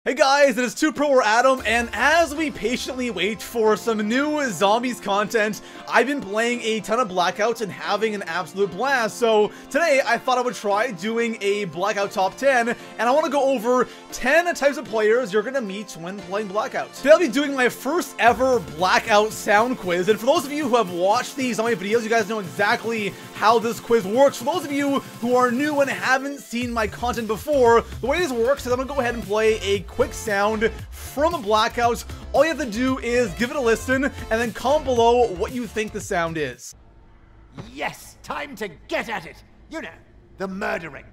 Hey guys, it is 2Pro or Adam, and as we patiently wait for some new zombies content, I've been playing a ton of Blackouts and having an absolute blast. So today I thought I would try doing a Blackout top 10, and I want to go over 10 types of players you're going to meet when playing Blackouts. Today I'll be doing my first ever Blackout sound quiz, and for those of you who have watched these zombie videos, you guys know exactly how this quiz works. For those of you who are new and haven't seen my content before, the way this works is I'm going to go ahead and play a quick sound from a Blackout. All you have to do is give it a listen and then comment below what you think the sound is. Yes, time to get at it. You know, the murdering.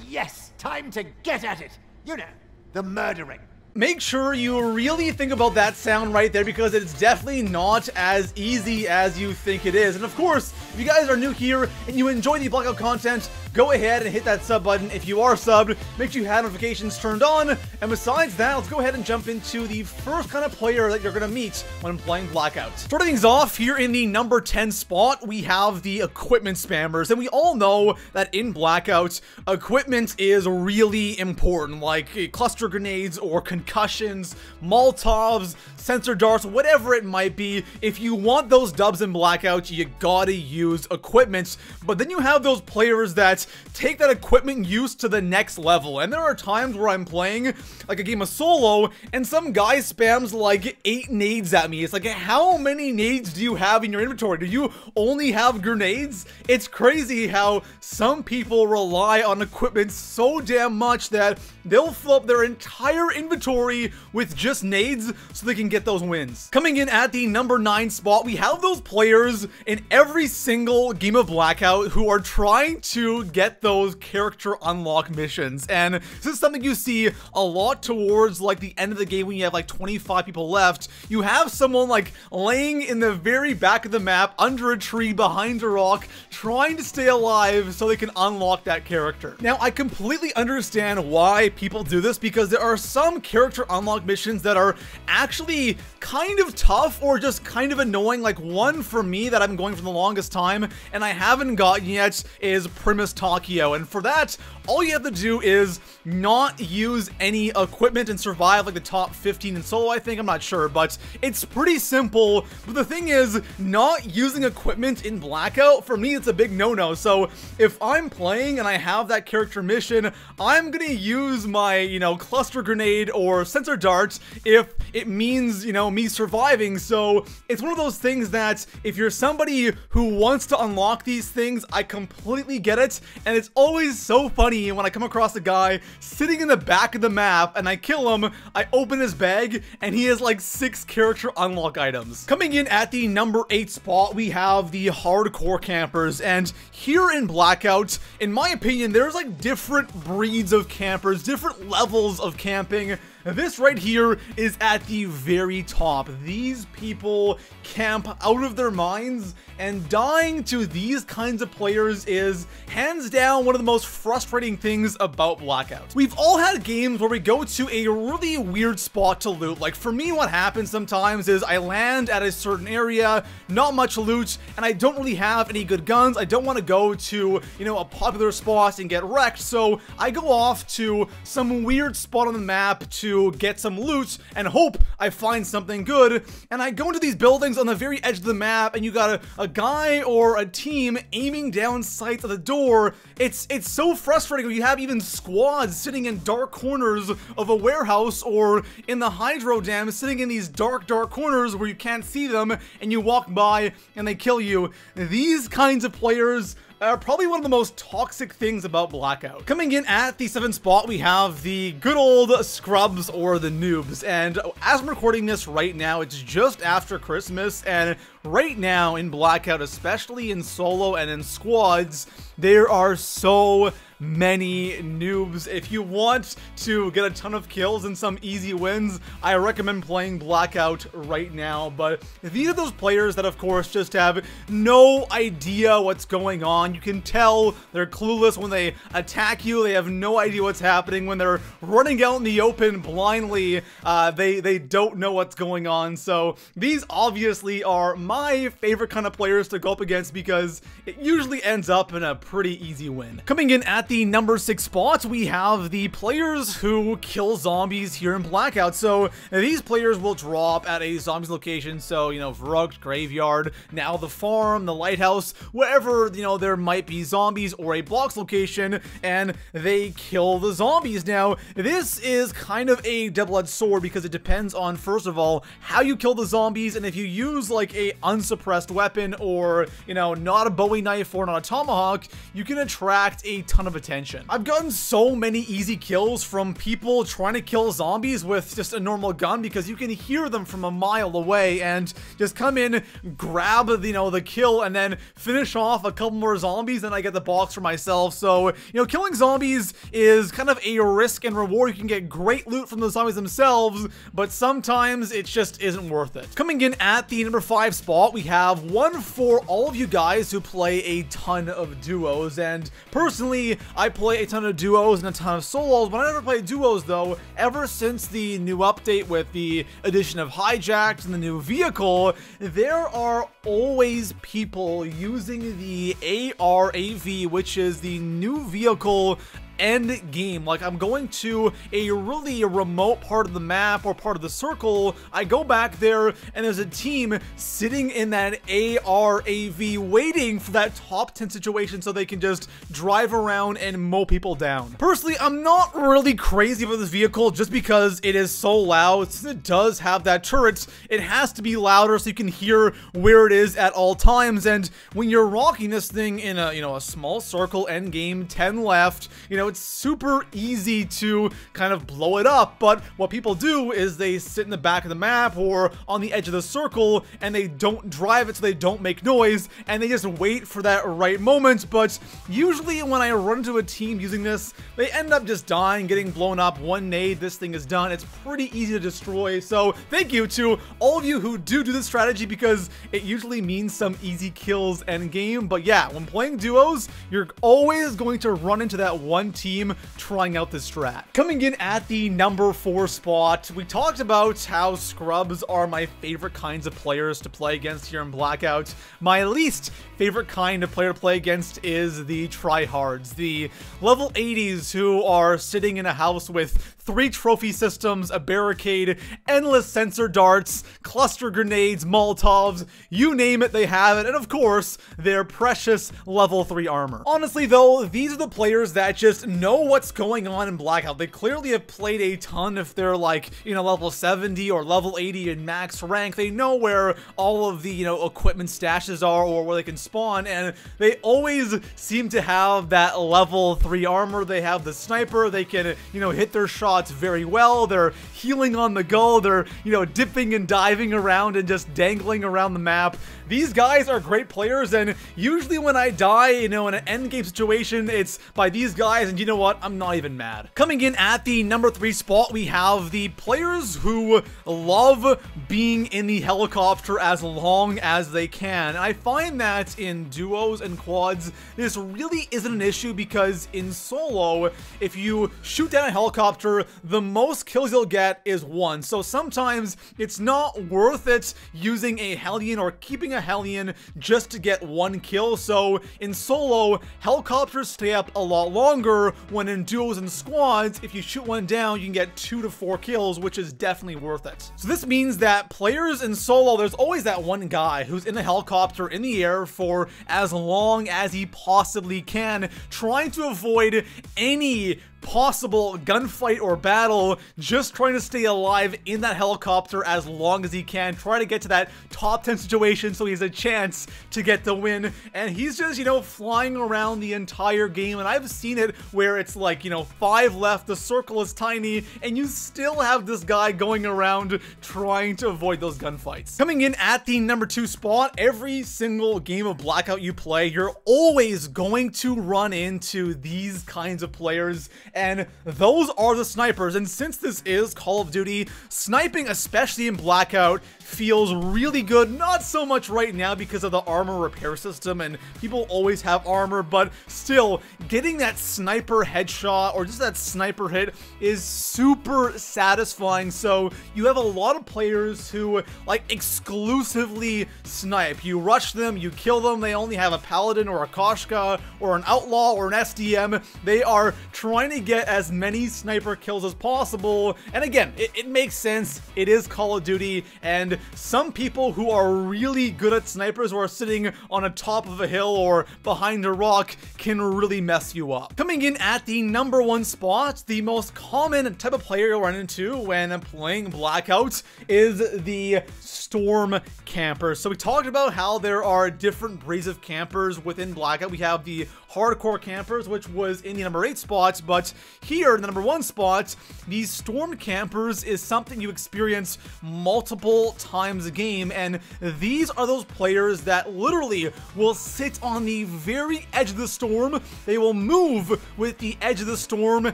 Yes, time to get at it. You know, the murdering. Make sure you really think about that sound right there, because it's definitely not as easy as you think it is. And of course, if you guys are new here and you enjoy the Blackout content, go ahead and hit that sub button. If you are subbed, make sure you have notifications turned on. And besides that, let's go ahead and jump into the first kind of player that you're going to meet when playing Blackout. Starting things off, here in the number 10 spot, we have the equipment spammers. And we all know that in Blackout, equipment is really important, like cluster grenades or concussions, Molotovs, sensor darts, whatever it might be. If you want those dubs in Blackout, you gotta use equipment. But then you have those players that take that equipment use to the next level. And there are times where I'm playing like a game of solo and some guy spams like 8 nades at me. It's like, how many nades do you have in your inventory? Do you only have grenades? It's crazy how some people rely on equipment so damn much that they'll fill up their entire inventory with just nades so they can get those wins. Coming in at the number 9 spot, we have those players in every single game of Blackout who are trying to get those character unlock missions. And this is something you see a lot towards like the end of the game when you have like 25 people left. You have someone like laying in the very back of the map under a tree behind a rock trying to stay alive so they can unlock that character. Now, I completely understand why people do this, because there are some character unlock missions that are actually kind of tough or just kind of annoying. Like one for me that I've been going for the longest time and I haven't gotten yet is Primus Takeo, and for that all you have to do is not use any equipment and survive like the top 15 in solo, I think. I'm not sure, but it's pretty simple. But the thing is, not using equipment in Blackout, for me, it's a big no-no. So if I'm playing and I have that character mission, I'm gonna use my, cluster grenade or sensor dart if it means, me surviving. So it's one of those things that if you're somebody who wants to unlock these things, I completely get it. And it's always so funny when I come across a guy sitting in the back of the map and I kill him, I open his bag and he has like 6 character unlock items. Coming in at the number 8 spot, we have the hardcore campers. And here in Blackout, in my opinion, there's like different breeds of campers, different levels of camping. This right here is at the very top. These people camp out of their minds, and dying to these kinds of players is hands down one of the most frustrating things about Blackout. We've all had games where we go to a really weird spot to loot. Like for me, what happens sometimes is I land at a certain area, not much loot, and I don't really have any good guns. I don't want to go to, a popular spot and get wrecked, so I go off to some weird spot on the map to get some loot and hope I find something good. And I go into these buildings on the very edge of the map, and you got a guy or a team aiming down sights at the door. It's so frustrating when you have even squads sitting in dark corners of a warehouse or in the hydro dam, sitting in these dark corners where you can't see them, and you walk by and they kill you. These kinds of players are probably one of the most toxic things about Blackout. Coming in at the 7th spot, we have the good old scrubs or the noobs. And as I'm recording this right now, it's just after Christmas, and right now in Blackout, especially in solo and in squads, there are so many noobs. If you want to get a ton of kills and some easy wins, I recommend playing Blackout right now. But these are those players that of course just have no idea what's going on. You can tell they're clueless when they attack you. They have no idea what's happening. When they're running out in the open blindly, they don't know what's going on. So these obviously are my favorite kind of players to go up against, because it usually ends up in a pretty easy win. Coming in at at the number 6 spot, we have the players who kill zombies here in Blackout. So these players will drop at a zombies location. So, you know, Vrug's Graveyard, now the farm, the lighthouse, wherever, you know, there might be zombies, or a blocks location, and they kill the zombies. Now, this is kind of a double-edged sword because it depends on, first of all, how you kill the zombies, and if you use like a unsuppressed weapon, or, you know, not a Bowie knife or not a tomahawk, you can attract a ton of attention. I've gotten so many easy kills from people trying to kill zombies with just a normal gun because you can hear them from a mile away and just come in, grab, you know, the kill, and then finish off a couple more zombies, and I get the box for myself. So, you know, killing zombies is kind of a risk and reward. You can get great loot from the zombies themselves, but sometimes it just isn't worth it. Coming in at the number 5 spot, we have one for all of you guys who play a ton of duos, and personally, I play a ton of duos and a ton of solos, but I never play duos though. Ever since the new update with the addition of Hijacked and the new vehicle, there are always people using the ARAV, which is the new vehicle end game. Like, I'm going to a really remote part of the map or part of the circle, I go back there and there's a team sitting in that ARAV waiting for that top 10 situation so they can just drive around and mow people down. Personally, I'm not really crazy about this vehicle just because it is so loud. Since it does have that turret, it has to be louder so you can hear where it is at all times, and when you're rocking this thing in a, you know, a small circle end game, 10 left, you know, it's super easy to kind of blow it up. But what people do is they sit in the back of the map or on the edge of the circle and they don't drive it so they don't make noise, and they just wait for that right moment. But usually when I run into a team using this, they end up just dying, getting blown up. One nade, this thing is done. It's pretty easy to destroy. So thank you to all of you who do this strategy, because it usually means some easy kills end game. But yeah, when playing duos, you're always going to run into that one team trying out this strat. Coming in at the number 4 spot, we talked about how scrubs are my favorite kinds of players to play against here in Blackout. My least favorite kind of player to play against is the tryhards, the level 80s who are sitting in a house with 3 trophy systems, a barricade, endless sensor darts, cluster grenades, Molotovs, you name it, they have it, and of course, their precious level 3 armor. Honestly though, these are the players that just know what's going on in Blackout. They clearly have played a ton if they're like, you know, level 70 or level 80 in max rank. They know where all of the, you know, equipment stashes are or where they can spawn, and they always seem to have that level 3 armor. They have the sniper, they can, you know, hit their shots very well. They're healing on the go. They're, you know, dipping and diving around and just dangling around the map. These guys are great players, and usually when I die, you know, in an end game situation, it's by these guys, and you know what? I'm not even mad. Coming in at the number 3 spot, we have the players who love being in the helicopter as long as they can. And I find that in duos and quads, this really isn't an issue, because in solo, if you shoot down a helicopter, the most kills you'll get is 1. So sometimes it's not worth it using a Hellion or keeping a Hellion just to get 1 kill. So in solo, helicopters stay up a lot longer, when in duos and squads, if you shoot 1 down, you can get 2 to 4 kills, which is definitely worth it. So this means that players in solo, there's always that one guy who's in the helicopter in the air for as long as he possibly can, trying to avoid any possible gunfight or battle, just trying to stay alive in that helicopter as long as he can, try to get to that top 10 situation so he has a chance to get the win. And he's just, you know, flying around the entire game, and I've seen it where it's like, you know, 5 left, the circle is tiny, and you still have this guy going around trying to avoid those gunfights. Coming in at the number 2 spot, every single game of Blackout you play, you're always going to run into these kinds of players, and those are the snipers. And since this is Call of Duty, sniping, especially in Blackout, feels really good. Not so much right now because of the armor repair system, and people always have armor, but still, getting that sniper headshot or just that sniper hit is super satisfying. So you have a lot of players who like exclusively snipe. You rush them, you kill them, they only have a paladin or a Koshka or an outlaw or an SDM. They are trying to get as many sniper kills as possible, and again, it makes sense. It is Call of Duty, and some people who are really good at snipers or are sitting on a top of a hill or behind a rock can really mess you up. Coming in at the number 1 spot, the most common type of player you'll run into when playing Blackout is the Storm Camper. So we talked about how there are different breeds of campers within Blackout. We have the Hardcore Campers, which was in the number 8 spot, but here in the number 1 spot, these Storm Campers is something you experience multiple times a game, and these are those players that literally will sit on the very edge of the storm. They will move with the edge of the storm,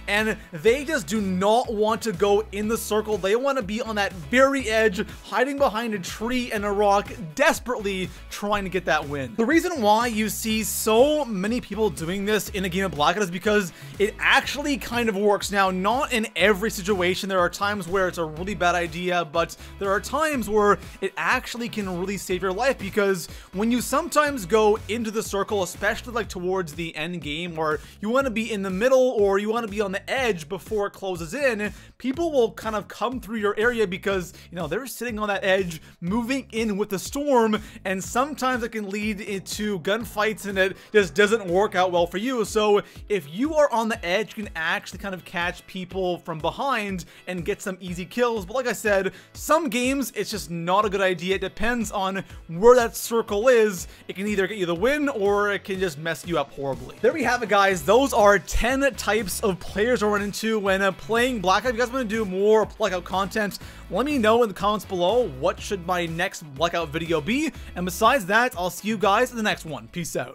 and they just do not want to go in the circle. They want to be on that very edge, hiding behind a tree and a rock, desperately trying to get that win. The reason why you see so many people doing this in a game of Blackout is because it actually kind of works. Now, not in every situation. There are times where it's a really bad idea, but there are times where it actually can really save your life, because when you sometimes go into the circle, especially like towards the end game, or you want to be in the middle or you want to be on the edge before it closes in, people will kind of come through your area because, you know, they're sitting on that edge, moving in with the storm, and sometimes it can lead into gunfights and it just doesn't work out well for you. So if you are on the edge, you can actually kind of catch people from behind and get some easy kills. But like I said, some games it's just not a good idea. It depends on where that circle is. It can either get you the win or it can just mess you up horribly. There we have it, guys. Those are 10 types of players to run into when playing Blackout. If you guys want to do more Blackout content, let me know in the comments below what should my next Blackout video be. And besides that, I'll see you guys in the next one. Peace out.